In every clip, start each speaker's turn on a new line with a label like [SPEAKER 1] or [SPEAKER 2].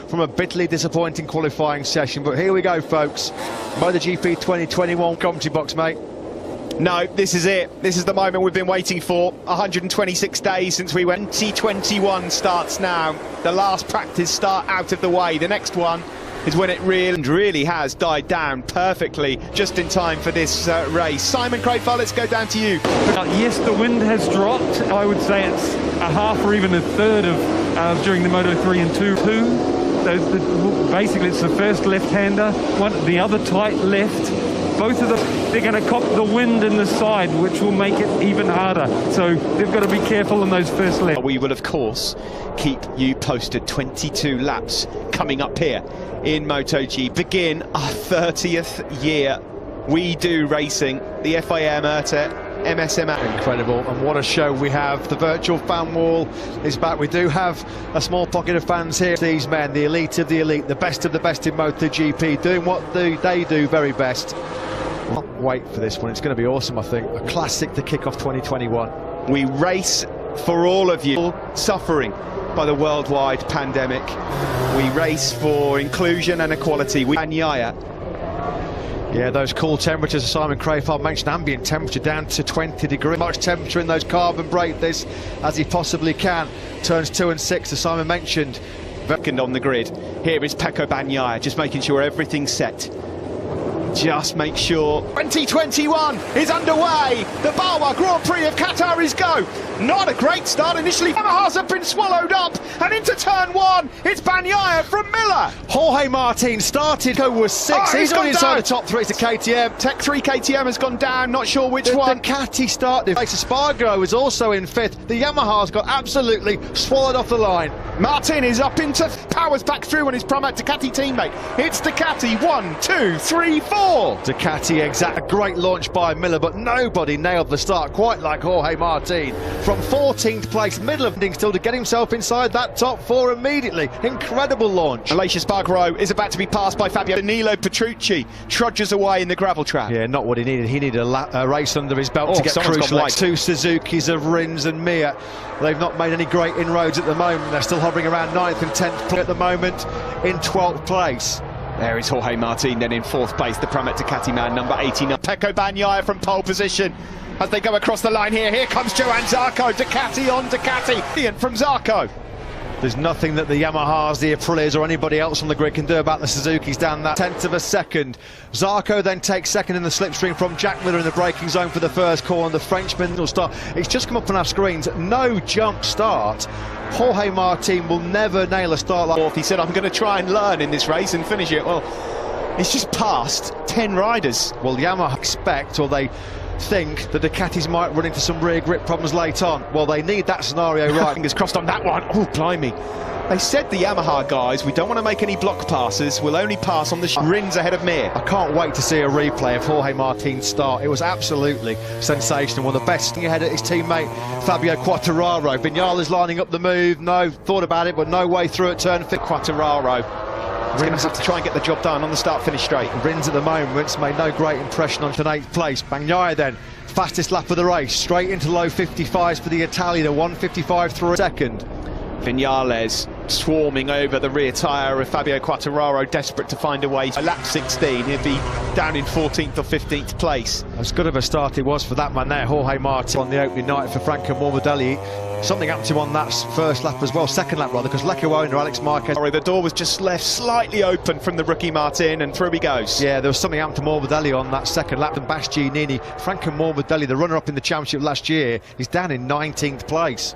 [SPEAKER 1] from a bitterly disappointing qualifying session. But here we go, folks. MotoGP 2021 commentary box, mate.
[SPEAKER 2] No, this is it. This is the moment we've been waiting for. 126 days since we went. 2021 starts now. The last practice start out of the way. The next one is when it really has died down perfectly, just in time for this race. Simon Crayford, let's go down to you.
[SPEAKER 3] Yes, the wind has dropped. I would say it's a half or even a third of during the Moto 3 and 2. Basically, it's the first left-hander, the other tight left. Both of them, they're going to cop the wind in the side, which will make it even harder. So they've got to be careful on those first left.
[SPEAKER 2] We will, of course, keep you posted. 22 laps coming up here in MotoGP. Begin our 30th year. We do racing. The FIA Maret. MSM.
[SPEAKER 1] Incredible, and what a show we have. The virtual fan wall is back. We do have a small pocket of fans here. These men, the elite of the elite, the best of the best in MotoGP, doing what they do very best. Can't wait for this one. It's going to be awesome, I think. A classic to kick off 2021.
[SPEAKER 2] We race for all of you suffering by the worldwide pandemic. We race for inclusion and equality. BAGNAIA.
[SPEAKER 1] Yeah, those cool temperatures, as Simon Crayford mentioned, ambient temperature down to 20 degrees. Much temperature in those carbon brake this as he possibly can. Turns 2 and 6, as Simon mentioned.
[SPEAKER 2] Second on the grid. Here is BAGNAIA, just making sure everything's set. Just make sure 2021 is underway. The Bawa Grand Prix of Qatar is go. Not a great start initially. YAMAHAs have been swallowed up, and into turn 1 it's BAGNAIA from Miller.
[SPEAKER 1] Jorge Martin started, was 6. He's on inside the top 3. It's a KTM.
[SPEAKER 2] Tech 3 KTM has gone down, not sure which one.
[SPEAKER 1] The DUCATI started. Espargaro is also in 5th. The Yamaha's got absolutely swallowed off the line.
[SPEAKER 2] Martin is up into powers back through on his Pramac Ducati teammate. It's Ducati 1, 2, 3, 4.
[SPEAKER 1] Ducati exact. A great launch by Miller, but nobody nailed the start quite like Jorge Martin. From 14th place, middle of still to get himself inside that top 4 immediately. Incredible launch.
[SPEAKER 2] Aleix Espargaro is about to be passed by Fabio. Danilo Petrucci trudges away in the gravel trap.
[SPEAKER 1] Yeah, not what he needed. He needed a race under his belt to get crucial. 2 Suzukis of Rins and Mir. They've not made any great inroads at the moment. They're still hovering around 9th and 10th at the moment, in 12th place.
[SPEAKER 2] There is Jorge Martin then in 4th place, the Pramac Ducati man, number 89. BAGNAIA from pole position as they go across the line here. Here comes Johan ZARCO, Ducati on Ducati. Ian from ZARCO.
[SPEAKER 1] There's nothing that the Yamahas, the Aprilias or anybody else on the grid can do about the Suzukis down that 10th of a second. ZARCO then takes second in the slipstream from Jack Miller in the braking zone for the first corner. The Frenchman will start. It's just come up on our screens. No jump start. Jorge Martin will never nail a start like that.
[SPEAKER 2] He said, I'm going to try and learn in this race and finish it. Well, it's just past 10 riders.
[SPEAKER 1] Well, Yamaha expect, or they think, that Ducatis might run into some rear grip problems late on. Well, they need that scenario right.
[SPEAKER 2] Fingers crossed on that one. Oh, blimey. They said, the Yamaha guys, we don't want to make any block passes. We'll only pass on the Rins ahead of Mir.
[SPEAKER 1] I can't wait to see a replay of Jorge Martin's start. It was absolutely sensational. One of the best ahead of his teammate, Fabio Quartararo. Vinales lining up the move. No, thought about it, but no way through at turn 5.
[SPEAKER 2] Quartararo. He's going to have to try and get the job done on the start-finish straight.
[SPEAKER 1] Rins at the moment made no great impression on 8th place. BAGNAIA then, fastest lap of the race, straight into low 55s for the Italian, a 1:55.3 second.
[SPEAKER 2] Vinales swarming over the rear tyre of Fabio Quartararo, desperate to find a way. Lap 16, he'll be down in 14th or 15th place.
[SPEAKER 1] As good of a start it was for that man there, Jorge Martin, on the opening night for Franco Morbidelli. Something happened to him on that first lap as well, second lap rather, because Lecco owner Alex Marquez.
[SPEAKER 2] The door was just left slightly open from the rookie Martin, and through he goes.
[SPEAKER 1] Yeah, there was something happened to Morbidelli on that second lap. And Bastianini, Franco Morbidelli, the runner-up in the championship last year, is down in 19th place.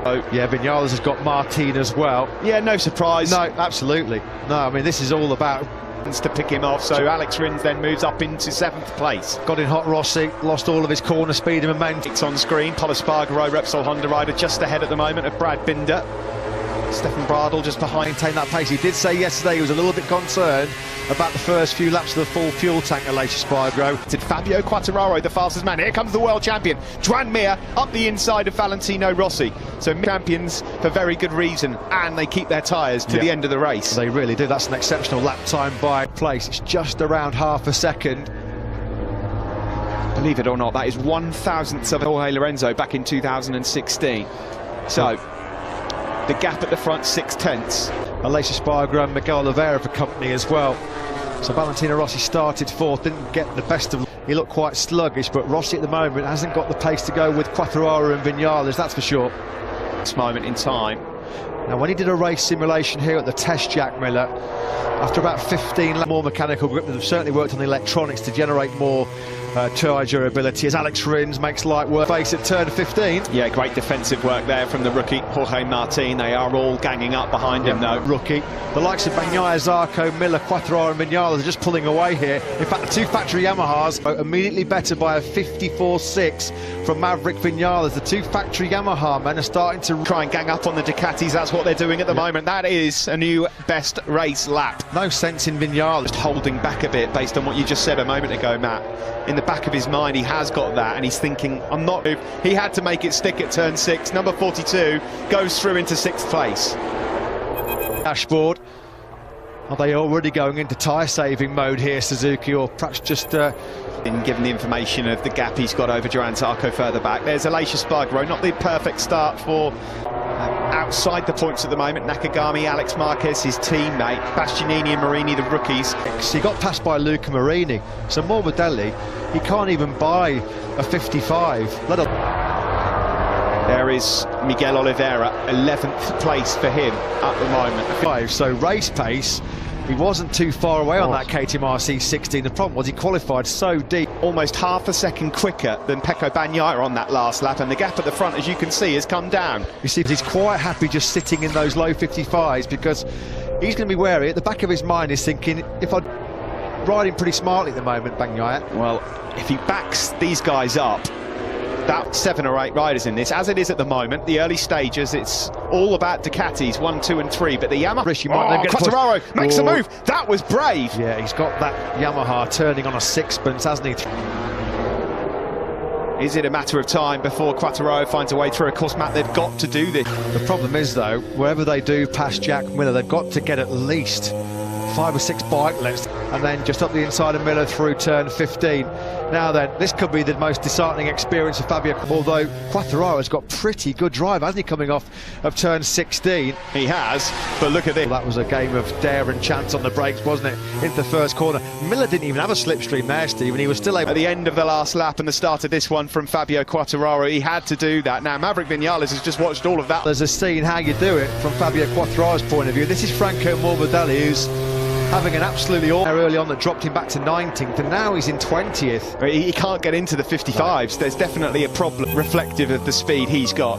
[SPEAKER 1] Oh, yeah, Vinales has got Martin as well.
[SPEAKER 2] Yeah, no surprise.
[SPEAKER 1] No, absolutely. No, I mean, this is all about
[SPEAKER 2] to pick him off, so Alex Rins then moves up into 7th place.
[SPEAKER 1] Got in hot Rossi, lost all of his corner speed and momentum.
[SPEAKER 2] It's on screen, Pol Espargaro, Repsol Honda rider, just ahead at the moment of Brad Binder. Stefan Bradl just behind, maintain that pace. He did say yesterday he was a little bit concerned about the first few laps of the full fuel tank, Aleix Espargaro. Did Fabio Quartararo, the fastest man. Here comes the world champion, Joan Mir, up the inside of Valentino Rossi. So champions for very good reason, and they keep their tyres to the end of the race.
[SPEAKER 1] They really do. That's an exceptional lap time by place. It's just around half a second.
[SPEAKER 2] Believe it or not, that is 1,000th of Jorge Lorenzo back in 2016. So the gap at the front, 6/10.
[SPEAKER 1] Aleix Espargaro and Miguel Oliveira for company as well. So Valentino Rossi started fourth, didn't get the best of. He looked quite sluggish, but Rossi at the moment hasn't got the pace to go with Quartararo and Vinales, that's for sure.
[SPEAKER 2] This moment in time.
[SPEAKER 1] Now, when he did a race simulation here at the test, Jack Miller, after about 15 more mechanical grip, they've certainly worked on the electronics to generate more tyre durability, as Alex Rins makes light work face at turn 15.
[SPEAKER 2] Yeah, great defensive work there from the rookie Jorge Martin. They are all ganging up behind him though.
[SPEAKER 1] Rookie. The likes of BAGNAIA, ZARCO, Miller, Quartararo and Vinales are just pulling away here. In fact, the two factory Yamahas are immediately better by a 54.6 from Maverick Vinales. The two factory Yamaha men are starting to
[SPEAKER 2] try and gang up on the Ducatis. That's what they're doing at the moment. That is a new best race lap.
[SPEAKER 1] No sense in Vinales.
[SPEAKER 2] Just holding back a bit based on what you just said a moment ago, Matt. In the back of his mind, he has got that, and he's thinking, I'm not. He had to make it stick at turn 6. Number 42 goes through into 6th place.
[SPEAKER 1] Dashboard. Are they already going into tyre-saving mode here, Suzuki, or perhaps just...
[SPEAKER 2] Given the information of the gap he's got over Duran Zarco further back. There's Aleix Espargaro, not the perfect start for outside the points at the moment. Nakagami, Alex Marquez, his teammate, Bastianini and Marini, the rookies.
[SPEAKER 1] He got passed by Luca Marini, so Morbidelli, he can't even buy a 55, let alone...
[SPEAKER 2] There is Miguel Oliveira, 11th place for him at the moment.
[SPEAKER 1] So race pace, he wasn't too far away on that KTM RC16. The problem was he qualified so deep.
[SPEAKER 2] Almost half a second quicker than Pecco Bagnaia on that last lap, and the gap at the front, as you can see, has come down.
[SPEAKER 1] You see, he's quite happy just sitting in those low 55s because he's going to be wary. At the back of his mind, he's thinking, if I'm riding pretty smartly at the moment, Bagnaia.
[SPEAKER 2] Well, if he backs these guys up, about 7 or 8 riders in this, as it is at the moment, the early stages, it's all about Ducatis, 1, 2 and 3, but the Yamaha... Quartararo makes a move, that was brave!
[SPEAKER 1] Yeah, he's got that Yamaha turning on a sixpence, hasn't he?
[SPEAKER 2] Is it a matter of time before Quartararo finds a way through? Of course, Matt, they've got to do this.
[SPEAKER 1] The problem is, though, wherever they do pass Jack Miller, they've got to get at least 5 or 6 bike lengths, and then just up the inside of Miller through turn 15. Now then, this could be the most disheartening experience of Fabio, although Quartararo's got pretty good drive, hasn't he, coming off of turn 16?
[SPEAKER 2] He has, but look at this.
[SPEAKER 1] Well, that was a game of dare and chance on the brakes, wasn't it, into the first corner. Miller didn't even have a slipstream there, Steve, and he was still able...
[SPEAKER 2] At the end of the last lap and the start of this one from Fabio Quartararo, he had to do that. Now, Maverick Vinales has just watched all of that.
[SPEAKER 1] There's a scene how you do it from Fabio Quartararo's point of view. This is Franco Morbidelli, who's having an absolutely awful early on that dropped him back to 19th, and now he's in 20th.
[SPEAKER 2] He can't get into the 55s. No. There's definitely a problem reflective of the speed he's got.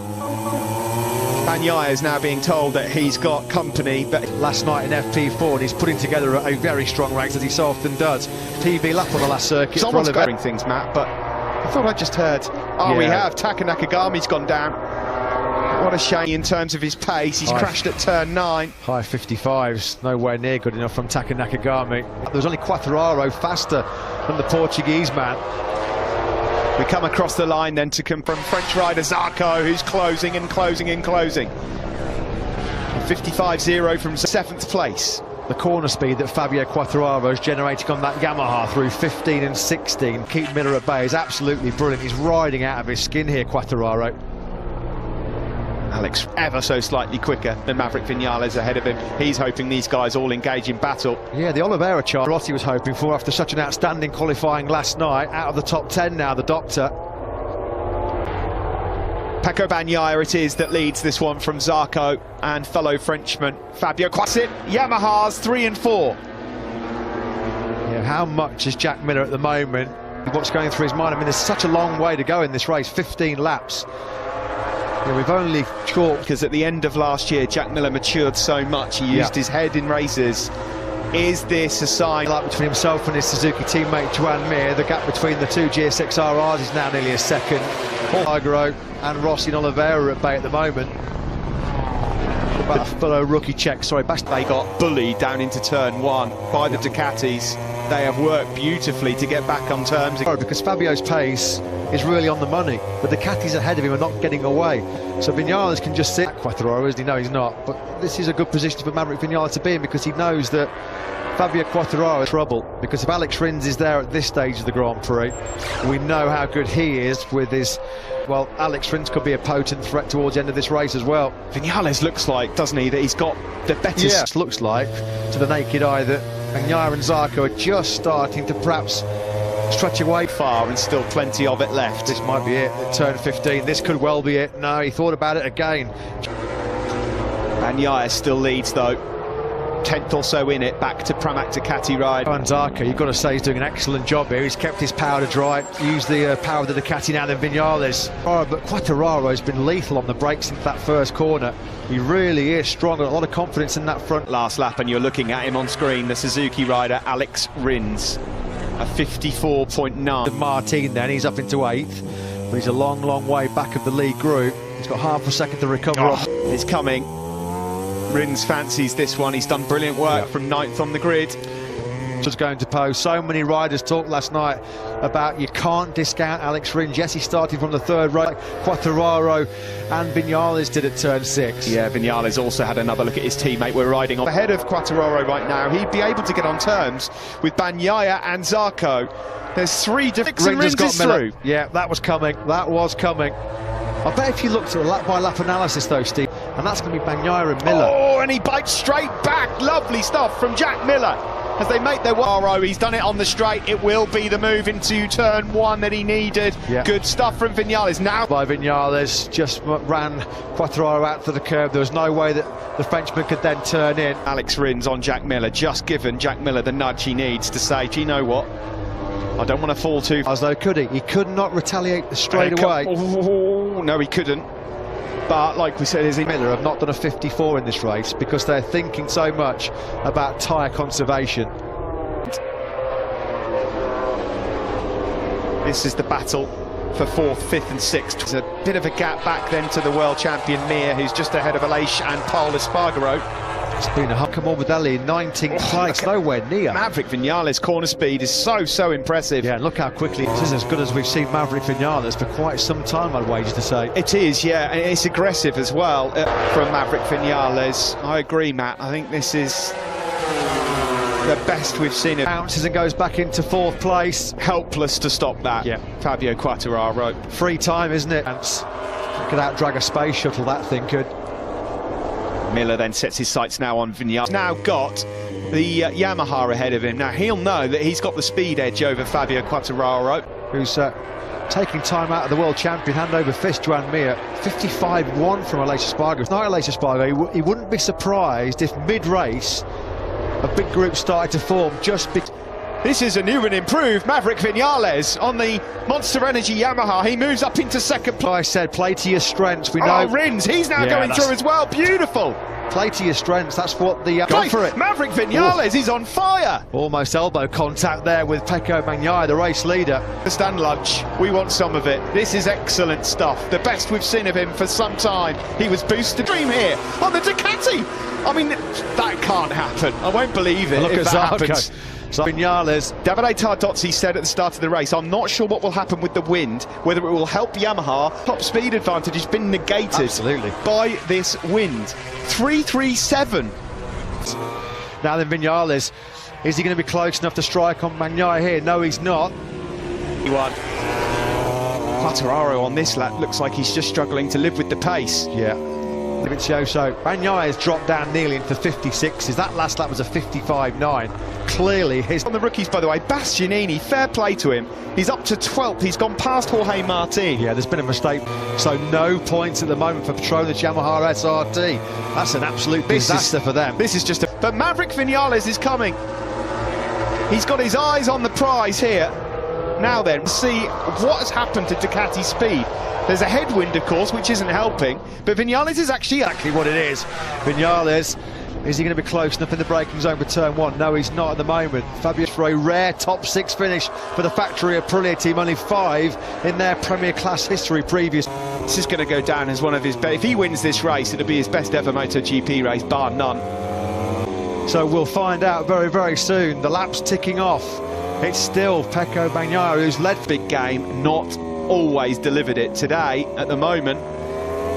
[SPEAKER 2] Bagnaia is now being told that he's got company, but
[SPEAKER 1] last night in FP4, and he's putting together a very strong race, as he so often does. PB lap on the last circuit.
[SPEAKER 2] Someone's going things, Matt, but I thought I just heard. We have. Taka Nakagami's gone down. What a shame in terms of his pace. He's crashed at turn 9.
[SPEAKER 1] High 55s, nowhere near good enough from Taka Nakagami. There was only Quartararo faster than the Portuguese man.
[SPEAKER 2] We come across the line then to come from French rider Zarco, who's closing and closing and closing. 55.0 from 7th place.
[SPEAKER 1] The corner speed that Fabio Quartararo is generating on that Yamaha through 15 and 16, keep Miller at bay, is absolutely brilliant. He's riding out of his skin here, Quartararo.
[SPEAKER 2] Alex ever so slightly quicker than Maverick Vinales ahead of him. He's hoping these guys all engage in battle.
[SPEAKER 1] Yeah, the Oliveira chart Rossi was hoping for after such an outstanding qualifying last night. Out of the top 10 now, the doctor.
[SPEAKER 2] Pecco Bagnaia it is that leads this one from Zarco and fellow Frenchman Fabio Quartararo. Yamahas 3 and 4.
[SPEAKER 1] Yeah, how much is Jack Miller at the moment? What's going through his mind? I mean, there's such a long way to go in this race, 15 laps. Yeah, we've only caught...
[SPEAKER 2] Because at the end of last year, Jack Miller matured so much, he used his head in races. Is this a sign?
[SPEAKER 1] Like between himself and his Suzuki teammate Joan Mir, the gap between the two GSX-RRs is now nearly a second. Espargaro and Rossi and Oliveira at bay at the moment. About a fellow rookie check, sorry,
[SPEAKER 2] they got bullied down into turn 1 by the Ducatis. They have worked beautifully to get back on terms.
[SPEAKER 1] Because Fabio's pace is really on the money. But the Ducati's ahead of him are not getting away. So Vinales can just sit. Quartararo, isn't he? No, he's not. But this is a good position for Maverick Vinales to be in, because he knows that Fabio Quartararo is trouble. Because if Alex Rins is there at this stage of the Grand Prix, we know how good he is with his... Well, Alex Rins could be a potent threat towards the end of this race as well.
[SPEAKER 2] Vinales looks like, doesn't he, that he's got the better...
[SPEAKER 1] Yeah, it looks like, to the naked eye, that BAGNAIA and ZARCO are just starting to perhaps stretch away
[SPEAKER 2] far, and still plenty of it left.
[SPEAKER 1] This might be it, at turn 15. This could well be it. No, he thought about it again.
[SPEAKER 2] BAGNAIA still leads, though. 10th or so in it, back to Pramac Ducati ride.
[SPEAKER 1] And ZARCO, you've got to say, he's doing an excellent job here. He's kept his powder dry, used the power of the Ducati now than Vinales. But Quartararo has been lethal on the brakes since that first corner. He really is strong, got a lot of confidence in that front.
[SPEAKER 2] Last lap, and you're looking at him on screen, the Suzuki rider, Alex Rins. A 54.9.
[SPEAKER 1] Martin then, he's up into 8th. But he's a long, long way back of the lead group. He's got half a second to recover.
[SPEAKER 2] It's coming. Rins fancies this one. He's done brilliant work from 9th on the grid.
[SPEAKER 1] Just going to pose. So many riders talked last night about you can't discount Alex Rins. Yes, he started from the 3rd row. Quartararo and Vinales did at turn 6.
[SPEAKER 2] Yeah, Vinales also had another look at his teammate. We're riding on ahead of Quartararo right now. He'd be able to get on terms with BAGNAIA and ZARCO. There's 3 different... Rins is through.
[SPEAKER 1] Yeah, that was coming. That was coming. I bet if you looked at a lap-by-lap analysis, though, Steve, and that's going to be BAGNAIA and Miller.
[SPEAKER 2] Oh, and he bites straight back. Lovely stuff from Jack Miller. As they make their way, he's done it on the straight. It will be the move into turn 1 that he needed. Yeah. Good stuff from Vinales. Now
[SPEAKER 1] by Vinales, just ran Quartararo out to the curb. There was no way that the Frenchman could then turn in.
[SPEAKER 2] Alex Rins on Jack Miller, just given Jack Miller the nudge he needs to say, do you know what? I don't want to fall too far.
[SPEAKER 1] As though could he? He could not retaliate straight away.
[SPEAKER 2] Oh, no, he couldn't. But like we said,
[SPEAKER 1] Miller have not done a 54 in this race because they're thinking so much about tyre conservation.
[SPEAKER 2] This is the battle for 4th, 5th and 6th. There's a bit of a gap back then to the world champion Mir, who's just ahead of Aleix and Paul Espargaro.
[SPEAKER 1] It's been a Hucka Morbidelli, 19th place, nowhere near.
[SPEAKER 2] Maverick Vinales' corner speed is so impressive.
[SPEAKER 1] Yeah, and look how quickly it is, as good as we've seen Maverick Vinales for quite some time, I'd wager to say.
[SPEAKER 2] It is, yeah, and it's aggressive as well from Maverick Vinales. I agree, Matt. I think this is the best we've seen.
[SPEAKER 1] Bounces and goes back into 4th place.
[SPEAKER 2] Helpless to stop that.
[SPEAKER 1] Yeah.
[SPEAKER 2] Fabio Quartararo.
[SPEAKER 1] Free time, isn't it? Could out-drag a space shuttle, that thing could.
[SPEAKER 2] Miller then sets his sights now on Vinales. Now got the Yamaha ahead of him. Now he'll know that he's got the speed edge over Fabio Quartararo,
[SPEAKER 1] who's taking time out of the world champion, hand over fist to Mir. 55-1 from Aleix Espargaro. It's not Aleix Espargaro. He wouldn't be surprised if mid-race a big group started to form just because.
[SPEAKER 2] This is a new and improved Maverick Vinales on the Monster Energy Yamaha. He moves up into 2nd place.
[SPEAKER 1] I said, play to your strengths. We know.
[SPEAKER 2] Rins, he's now going through as well. Beautiful.
[SPEAKER 1] Play to your strengths. That's what the. Go
[SPEAKER 2] for it. Maverick Vinales is on fire.
[SPEAKER 1] Almost elbow contact there with Pecco Bagnaia, the race leader.
[SPEAKER 2] The stand lunch. We want some of it. This is excellent stuff. The best we've seen of him for some time. He was boosted. Dream here on the Ducati. I mean, that can't happen. I won't believe it.
[SPEAKER 1] Look
[SPEAKER 2] if
[SPEAKER 1] at
[SPEAKER 2] that
[SPEAKER 1] ZARCO.
[SPEAKER 2] happens.
[SPEAKER 1] So Vinales.
[SPEAKER 2] Davide Tardozzi said at the start of the race, I'm not sure what will happen with the wind, whether it will help Yamaha. Top speed advantage has been negated by this wind. 337.
[SPEAKER 1] Now then, Vinales, is he going to be close enough to strike on Bagnaia here? No, he's not.
[SPEAKER 2] He won. Quartararo on this lap looks like he's just struggling to live with the pace.
[SPEAKER 1] Yeah. So Bagnaia has dropped down nearly into 56s. That last lap was a 55.9. Clearly his...
[SPEAKER 2] On the rookies, by the way, Bastianini, fair play to him. He's up to 12th. He's gone past Jorge Martin.
[SPEAKER 1] Yeah, there's been a mistake. So no points at the moment for Petronas Yamaha SRT. That's an absolute disaster for them.
[SPEAKER 2] This is just a... But Maverick Vinales is coming. He's got his eyes on the prize here. Now then, see what has happened to Ducati's speed. There's a headwind, of course, which isn't helping, but Vinales is actually
[SPEAKER 1] exactly what it is. Vinales, is he going to be close enough in the braking zone for turn 1? No, he's not at the moment. Fabio for a rare top 6 finish for the factory Aprilia team, only 5 in their Premier Class history previous.
[SPEAKER 2] This is going to go down as one of his best. If he wins this race, it'll be his best ever MotoGP race, bar none.
[SPEAKER 1] So we'll find out very, very soon. The lap's ticking off. It's still Pecco Bagnaia who's led.
[SPEAKER 2] Big game, not always delivered it. Today, at the moment,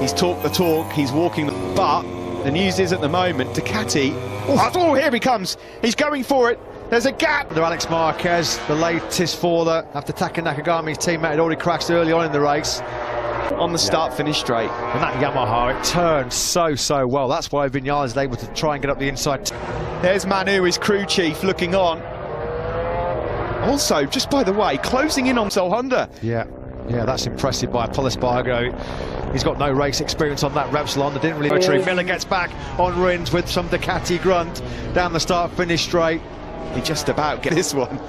[SPEAKER 2] he's talked the talk, he's walking the... But the news is at the moment, Ducati... Oh, here he comes. He's going for it. There's a gap.
[SPEAKER 1] Under Alex Marquez, the latest faller after Taka Nakagami's teammate had already crashed early on in the race.
[SPEAKER 2] On the start-finish straight.
[SPEAKER 1] And that Yamaha, it turns so well. That's why Vinales is able to try and get up the inside.
[SPEAKER 2] There's Manu, his crew chief, looking on. Also, just by the way, closing in on Sol Honda.
[SPEAKER 1] Yeah, that's impressive by Paul Espargaro. He's got no race experience on that Repsol Honda, didn't really... Miller gets back on Rins with some Ducati grunt down the start-finish straight.
[SPEAKER 2] He just about gets this one.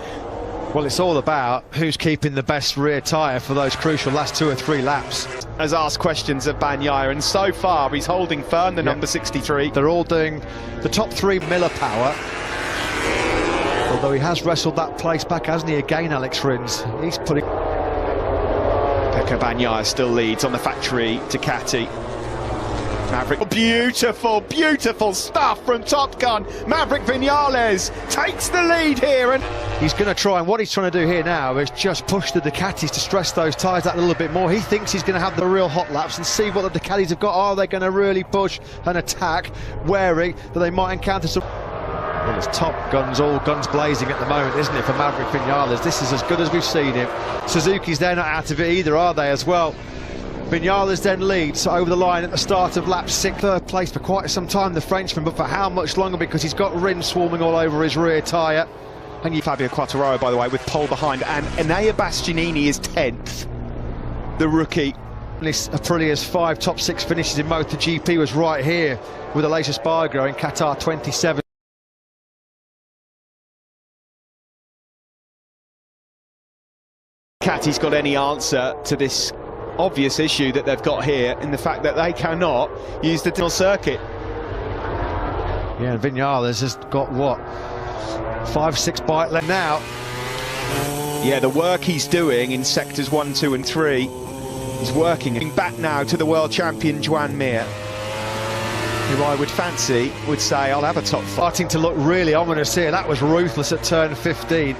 [SPEAKER 1] Well, it's all about who's keeping the best rear tyre for those crucial last 2 or 3 laps.
[SPEAKER 2] Has asked questions of BAGNAIA, and so far he's holding firm, the number 63.
[SPEAKER 1] They're all doing the top 3 Miller power. Although he has wrestled that place back, hasn't he, again, Alex Rins? He's putting...
[SPEAKER 2] Pecco Bagnaia still leads on the factory Ducati. Maverick, beautiful stuff from Top Gun. Maverick Vinales takes the lead here, and
[SPEAKER 1] he's going to try, and what he's trying to do here now is just push the Ducatis to stress those tyres out a little bit more. He thinks he's going to have the real hot laps and see what the Ducatis have got. Are they going to really push and attack, wary that they might encounter some... Well, it's Top Guns, all guns blazing at the moment, isn't it, for Maverick Vinales? This is as good as we've seen him. Suzuki's they're not out of it either, are they, as well? Vinales then leads over the line at the start of lap 6, third place for quite some time, the Frenchman, but for how much longer? Because he's got Rins swarming all over his rear tyre.
[SPEAKER 2] And Fabio Quartararo, by the way, with pole behind, and Enea Bastianini is 10th, the rookie.
[SPEAKER 1] Aprilia's 5 top 6 finishes in MotoGP was right here with Alex Espargaro in Qatar 27.
[SPEAKER 2] Ducati's got any answer to this obvious issue that they've got here in the fact that they cannot use the circuit.
[SPEAKER 1] Yeah, and Vinales has got what, 5-6 bike left now.
[SPEAKER 2] Yeah, the work he's doing in sectors 1, 2 and 3 is working. Back now to the world champion Joan Mir, who I would fancy would say I'll have a top 5.
[SPEAKER 1] Starting to look really ominous here. That was ruthless at turn 15.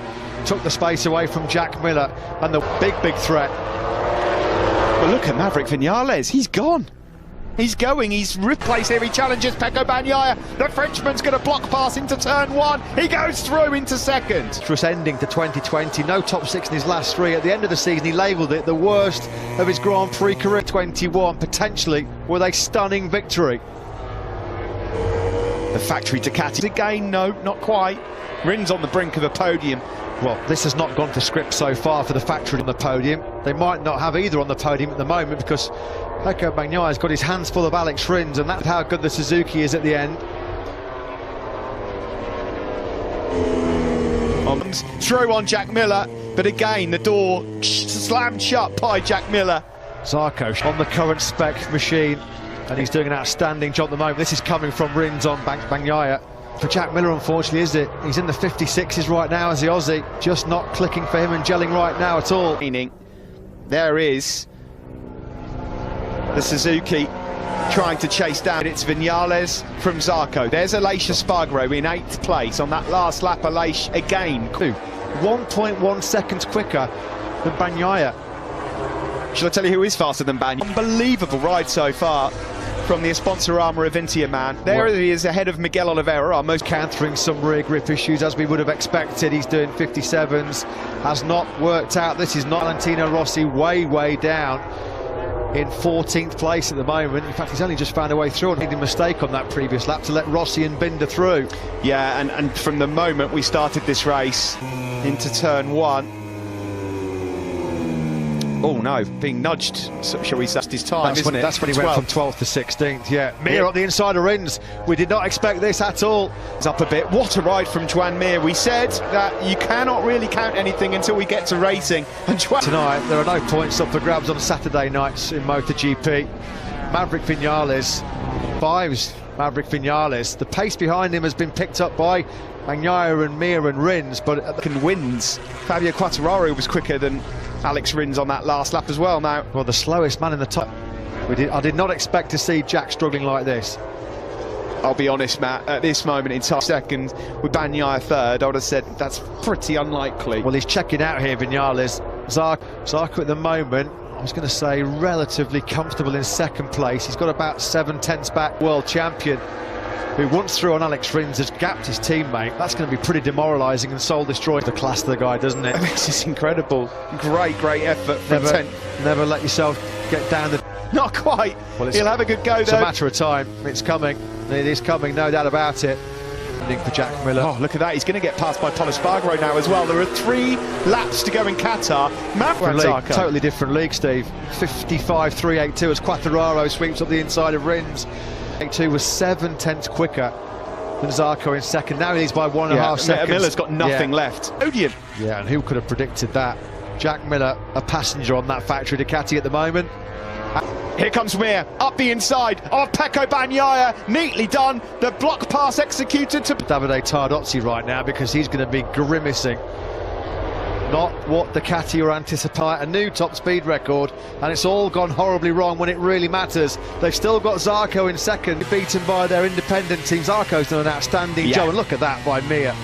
[SPEAKER 1] Took the space away from Jack Miller, and the big threat.
[SPEAKER 2] Well, look at Maverick Vinales, he's gone. He's going, he's replaced here, he challenges Pecco Bagnaia. The Frenchman's going to block pass into turn 1. He goes through into second.
[SPEAKER 1] Just ending to 2020, no top 6 in his last 3. At the end of the season, he labelled it the worst of his Grand Prix career. 21, potentially with a stunning victory.
[SPEAKER 2] The factory Ducati again, no, not quite. Rins on the brink of a podium.
[SPEAKER 1] Well, this has not gone to script so far for the factory on the podium. They might not have either on the podium at the moment because Pecco Bagnaia has got his hands full of Alex Rins, and that's how good the Suzuki is at the end.
[SPEAKER 2] Through on Jack Miller, but again the door slammed shut by Jack Miller.
[SPEAKER 1] ZARCO on the current spec machine, and he's doing an outstanding job at the moment. This is coming from Rins on Bagnaia. For Jack Miller, unfortunately, is it? He's in the 56s right now as the Aussie, just not clicking for him and gelling right now at all.
[SPEAKER 2] Meaning, there is the Suzuki trying to chase down. It's Vinales from ZARCO. There's Alex Espargaro in 8th place on that last lap. Alex again.
[SPEAKER 1] 1.1 seconds quicker than Bagnaia.
[SPEAKER 2] Shall I tell you who is faster than Bagnaia? Unbelievable ride so far from the Esponsorama Avintia man. There he is ahead of Miguel Oliveira, our most
[SPEAKER 1] countering some rear grip issues as we would have expected. He's doing 57s, has not worked out. This is not Valentino Rossi, way down in 14th place at the moment. In fact, he's only just found a way through and made a mistake on that previous lap to let Rossi and Binder through.
[SPEAKER 2] Yeah, and from the moment we started this race into turn 1, oh no, being nudged, shall we say, his time,
[SPEAKER 1] that's when he went from 12th to 16th, yeah. Mir up the inside of Rins. We did not expect this at all.
[SPEAKER 2] It's up a bit. What a ride from Joan Mir. We said that you cannot really count anything until we get to racing. And
[SPEAKER 1] tonight, there are no points up for grabs on Saturday nights in MotoGP. Maverick Vinales, 5's Maverick Vinales. The pace behind him has been picked up by Bagnaia and Mir and Rins, but
[SPEAKER 2] wins. Fabio Quartararo was quicker than Alex Rins on that last lap as well now.
[SPEAKER 1] Well, the slowest man in the top. I did not expect to see Jack struggling like this.
[SPEAKER 2] I'll be honest, Matt, at this moment in time, second, with Bagnaia third, I would have said that's pretty unlikely.
[SPEAKER 1] Well, he's checking out here, Vinales. Zarco at the moment, I was going to say relatively comfortable in second place. He's got about 7/10 back. World champion who once through on Alex Rins has gapped his teammate. That's going to be pretty demoralising and soul-destroying the class of the guy, doesn't it?
[SPEAKER 2] This is incredible. Great effort from
[SPEAKER 1] Never let yourself get down the...
[SPEAKER 2] Not quite. Well, he'll have a good go, though.
[SPEAKER 1] It's a matter of time. It's coming. It is coming, no doubt about it. For Jack Miller.
[SPEAKER 2] Oh, look at that. He's going to get passed by Pol Espargaro now as well. There are 3 laps to go in Qatar.
[SPEAKER 1] Totally different league, Steve. 55.382 as Quartararo sweeps up the inside of Rins. 82 was 7/10 quicker than Zarco in second. Now he's by 1.5 seconds.
[SPEAKER 2] Miller's got nothing left. Podium.
[SPEAKER 1] Yeah, and who could have predicted that? Jack Miller, a passenger on that factory Ducati at the moment.
[SPEAKER 2] Here comes Mir, up the inside of Pecco Bagnaia, neatly done, the block pass executed to
[SPEAKER 1] Davide Tardozzi right now, because he's going to be grimacing. Not what Ducati are anticipating, a new top speed record, and it's all gone horribly wrong when it really matters. They've still got Zarco in second, beaten by their independent team. Zarco's done an outstanding job, and look at that by Mir.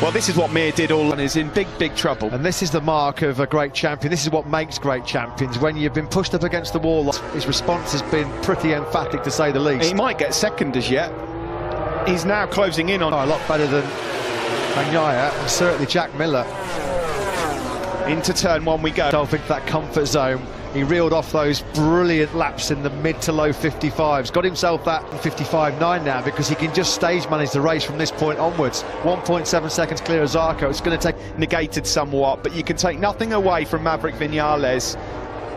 [SPEAKER 2] Well, this is what Mir did all and is in big trouble.
[SPEAKER 1] And this is the mark of a great champion. This is what makes great champions. When you've been pushed up against the wall, his response has been pretty emphatic, to say the least.
[SPEAKER 2] He might get second as yet. He's now closing in on...
[SPEAKER 1] a lot better than Bagnaia, and certainly Jack Miller.
[SPEAKER 2] Into turn 1 we go.
[SPEAKER 1] Into that comfort zone. He reeled off those brilliant laps in the mid to low 55s. Got himself that 55.9 now, because he can just stage manage the race from this point onwards. 1.7 seconds clear of Zarco. It's going to take...
[SPEAKER 2] Negated somewhat, but you can take nothing away from Maverick Vinales.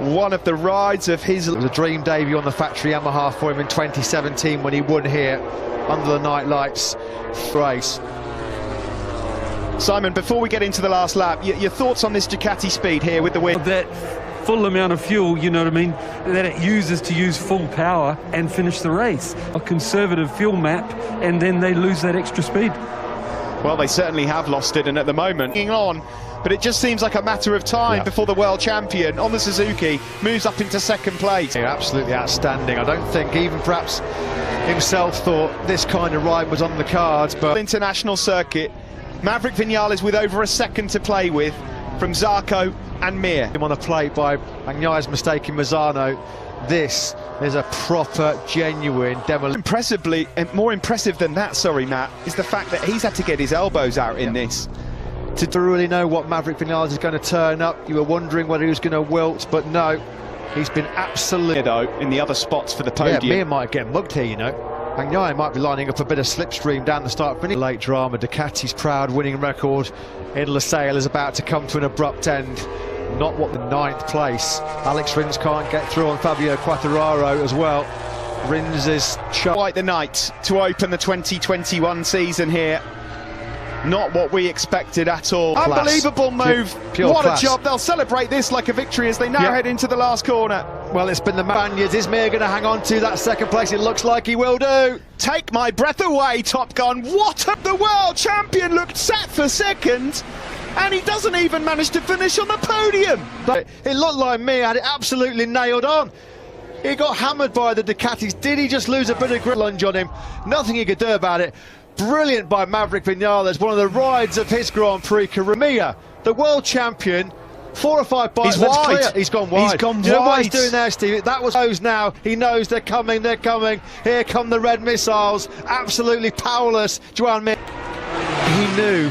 [SPEAKER 2] One of the rides of his...
[SPEAKER 1] It was a dream debut on the factory Yamaha for him in 2017 when he won here under the night lights race.
[SPEAKER 2] Simon, before we get into the last lap, your thoughts on this Ducati speed here with the win?
[SPEAKER 3] That full amount of fuel, you know what I mean, that it uses to use full power and finish the race. A conservative fuel map, and then they lose that extra speed.
[SPEAKER 2] Well, they certainly have lost it, and at the moment, on, but it just seems like a matter of time before the world champion on the Suzuki moves up into second place.
[SPEAKER 1] They're absolutely outstanding. I don't think even perhaps himself thought this kind of ride was on the cards, but...
[SPEAKER 2] International circuit, Maverick Vinales with over a second to play with from Zarco and Mir.
[SPEAKER 1] Him on the plate by Bagnaia's mistake in Mazzano. This is a proper, genuine demolition.
[SPEAKER 2] Impressively, and more impressive than that, sorry Matt, is the fact that he's had to get his elbows out in this.
[SPEAKER 1] To really know what Maverick Vinales is going to turn up, you were wondering whether he was going to wilt, but no, he's been absolutely...
[SPEAKER 2] In the other spots for the podium.
[SPEAKER 1] Yeah, Mir might get mugged here, you know. Bagnaia might be lining up a bit of slipstream down the start finish. Late drama. Ducati's proud winning record in Losail is about to come to an abrupt end. Not what the 9th place. Alex Rins can't get through on Fabio Quartararo as well. Rins is
[SPEAKER 2] quite the night to open the 2021 season here. Not what we expected at all.
[SPEAKER 1] Class.
[SPEAKER 2] Unbelievable move.
[SPEAKER 1] Pure
[SPEAKER 2] what
[SPEAKER 1] class.
[SPEAKER 2] A job. They'll celebrate this like a victory as they now head into the last corner.
[SPEAKER 1] Well, it's been the Spaniards. Is Mir going to hang on to that second place? It looks like he will do.
[SPEAKER 2] Take my breath away, Top Gun. What the world champion looked set for second, and he doesn't even manage to finish on the podium.
[SPEAKER 1] But it looked like Mir had it absolutely nailed on. He got hammered by the Ducatis. Did he just lose a bit of grip lunge on him? Nothing he could do about it. Brilliant by Maverick Vinales, one of the rides of his Grand Prix career. Mir, the world champion, 4 or 5 bites.
[SPEAKER 2] He's wide.
[SPEAKER 1] Clear. He's gone wide.
[SPEAKER 2] He's gone
[SPEAKER 1] Do you know what
[SPEAKER 2] wide.
[SPEAKER 1] he's doing there, Steve? That was knows now. He knows they're coming. They're coming. Here come the red missiles. Absolutely powerless. Joan Mir. He knew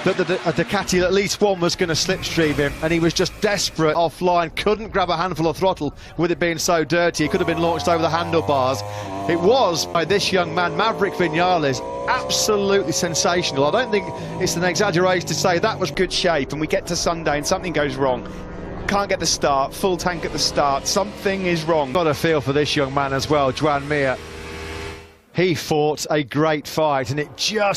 [SPEAKER 1] that a Ducati, at least one, was going to slipstream him, and he was just desperate offline, couldn't grab a handful of throttle with it being so dirty. He could have been launched over the handlebars. It was by this young man, Maverick Vinales, absolutely sensational. I don't think it's an exaggeration to say that was
[SPEAKER 2] good shape, and we get to Sunday and something goes wrong. Can't get the start, full tank at the start, something is wrong.
[SPEAKER 1] Got a feel for this young man as well, Joan Mir. He fought a great fight, and it just